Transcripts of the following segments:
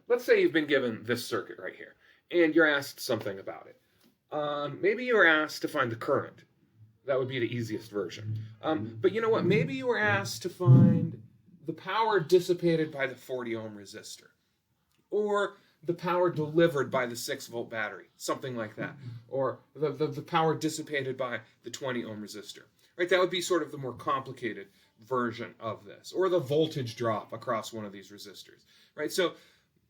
let's say you've been given this circuit right here, and you're asked something about it. Maybe you were asked to find the current. That would be the easiest version. But you know what? Maybe you were asked to find the power dissipated by the 40 ohm resistor, or the power delivered by the 6-volt battery, something like that, or the power dissipated by the 20 ohm resistor. Right? That would be sort of the more complicated version of this, or the voltage drop across one of these resistors. Right? So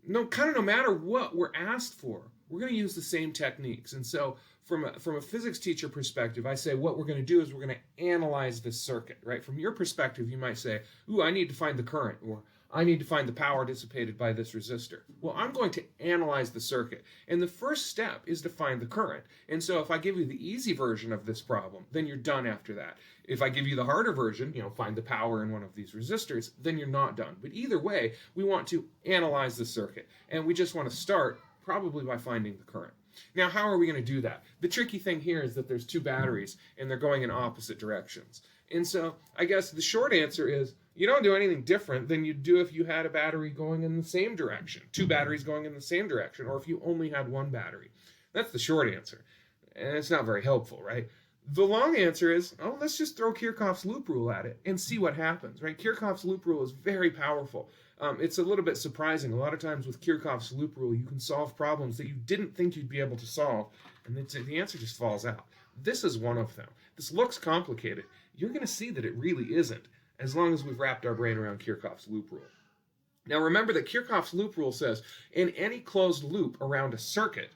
no matter what we're asked for, we're going to use the same techniques. And so from a physics teacher perspective, I say what we're going to do is we're going to analyze this circuit, right? From your perspective, you might say, ooh, I need to find the current, or I need to find the power dissipated by this resistor. Well, I'm going to analyze the circuit. And the first step is to find the current. And so if I give you the easy version of this problem, then you're done after that. If I give you the harder version, find the power in one of these resistors, then you're not done. But either way, we want to analyze the circuit. And we just want to start probably by finding the current. Now, how are we going to do that? The tricky thing here is that there's two batteries and they're going in opposite directions. And so I guess the short answer is you don't do anything different than you'd do if you had a battery going in the same direction, two batteries going in the same direction, or if you only had one battery. That's the short answer. And it's not very helpful, right? The long answer is, let's just throw Kirchhoff's loop rule at it and see what happens, right? Kirchhoff's loop rule is very powerful. It's a little bit surprising. A lot of times with Kirchhoff's loop rule, you can solve problems that you didn't think you'd be able to solve, and the answer just falls out. This is one of them. This looks complicated. You're going to see that it really isn't, as long as we've wrapped our brain around Kirchhoff's loop rule. Now remember that Kirchhoff's loop rule says, in any closed loop around a circuit,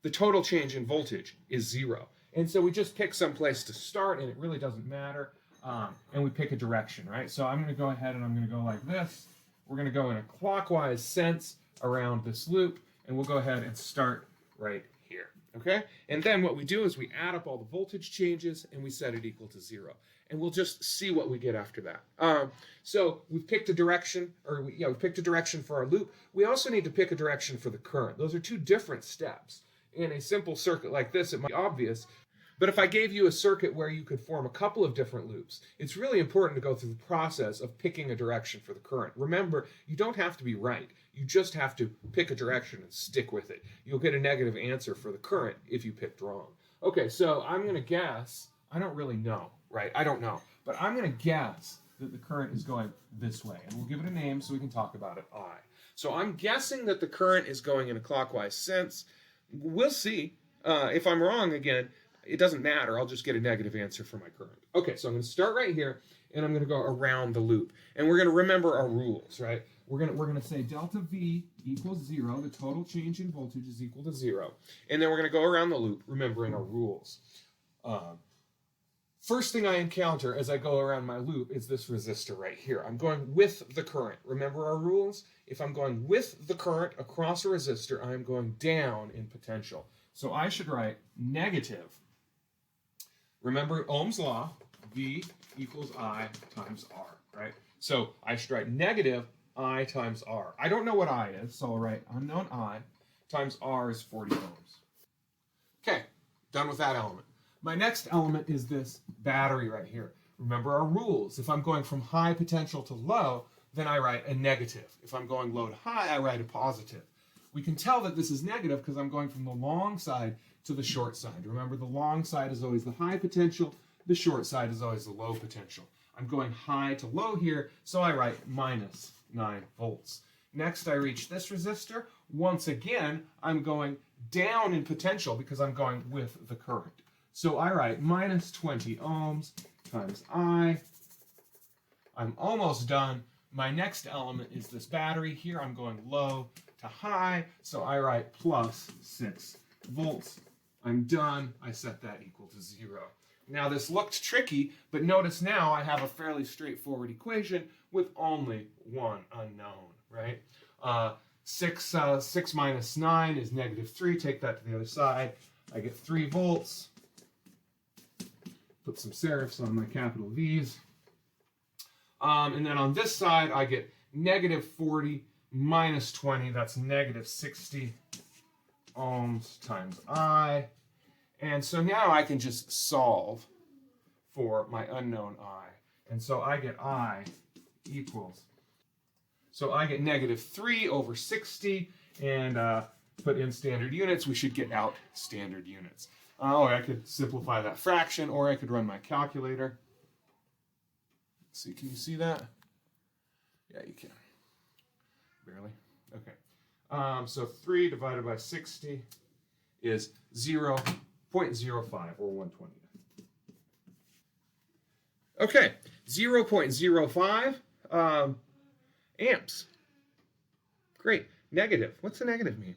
the total change in voltage is 0. And so we just pick some place to start, and it really doesn't matter. And we pick a direction, right? So I'm going to go ahead and I'm going to go like this. We're going to go in a clockwise sense around this loop, and we'll go ahead and start right here, okay? And then what we do is we add up all the voltage changes, and we set it equal to 0. And we'll just see what we get after that. So we've picked a direction, we picked a direction for our loop. We also need to pick a direction for the current. Those are two different steps. In a simple circuit like this, it might be obvious. But if I gave you a circuit where you could form a couple of different loops, it's really important to go through the process of picking a direction for the current. Remember, you don't have to be right. You just have to pick a direction and stick with it. You'll get a negative answer for the current if you picked wrong. Okay, so I'm going to guess, I don't really know, right? I don't know. But I'm going to guess that the current is going this way. And we'll give it a name so we can talk about it, I. So I'm guessing that the current is going in a clockwise sense. We'll see. If I'm wrong again, it doesn't matter. I'll just get a negative answer for my current. Okay, so I'm going to start right here, and I'm going to go around the loop. And we're going to remember our rules, right? We're going to say delta V equals 0. The total change in voltage is equal to 0. And then we're going to go around the loop, remembering our rules. First thing I encounter as I go around my loop is this resistor right here. I'm going with the current. Remember our rules? If I'm going with the current across a resistor, I'm going down in potential. So I should write negative. Remember Ohm's law, V equals I times R, right? So I should write negative I times R. I don't know what I is, so I'll write unknown I times R is 40 ohms. Okay, done with that element. My next element is this battery right here. Remember our rules. If I'm going from high potential to low, then I write a negative. If I'm going low to high, I write a positive. We can tell that this is negative because I'm going from the long side to the short side. Remember, the long side is always the high potential, the short side is always the low potential. I'm going high to low here, so I write minus 9 volts. Next, I reach this resistor. Once again, I'm going down in potential because I'm going with the current. So I write minus 20 ohms times I. I'm almost done. My next element is this battery. Here I'm going low to high, so I write plus 6 volts. I'm done. I set that equal to 0. Now this looked tricky, but notice now I have a fairly straightforward equation with only one unknown, right? 6 minus 9 is negative 3. Take that to the other side. I get 3 volts. Put some serifs on my capital V's. And then on this side, I get negative 40 minus 20. That's negative 60 ohms times I. And so now I can just solve for my unknown I. And so I get I equals. So I get -3 over 60, and put in standard units, we should get out standard units. Or I could simplify that fraction, or I could run my calculator. Let's see, can you see that? Yeah, you can. Barely. Okay. So 3 divided by 60 is 0.05, or 1/20. Okay, 0.05 amps. Great. Negative. What's the negative mean?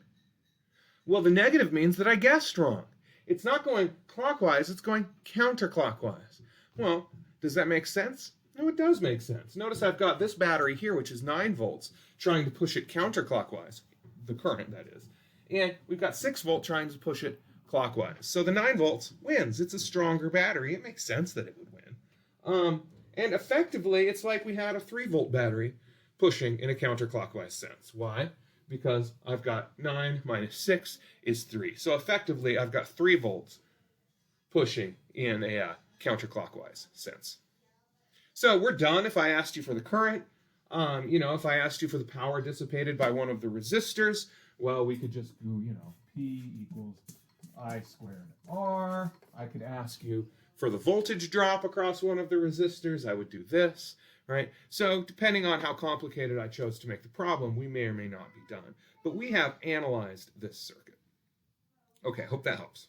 Well, the negative means that I guessed wrong. It's not going clockwise, it's going counterclockwise. Well, does that make sense? No, it does make sense. Notice I've got this battery here, which is 9 volts, trying to push it counterclockwise, the current, that is. And we've got 6 volt trying to push it clockwise. So the 9 volts wins. It's a stronger battery. It makes sense that it would win. And effectively, it's like we had a 3 volt battery pushing in a counterclockwise sense. Why? Because I've got 9 minus 6 is 3. So effectively, I've got 3 volts pushing in a counterclockwise sense. So we're done. If I asked you for the current, if I asked you for the power dissipated by one of the resistors, well, we could just do, P equals I squared R. I could ask you for the voltage drop across one of the resistors. I would do this, right? So depending on how complicated I chose to make the problem, we may or may not be done. But we have analyzed this circuit. Okay, hope that helps.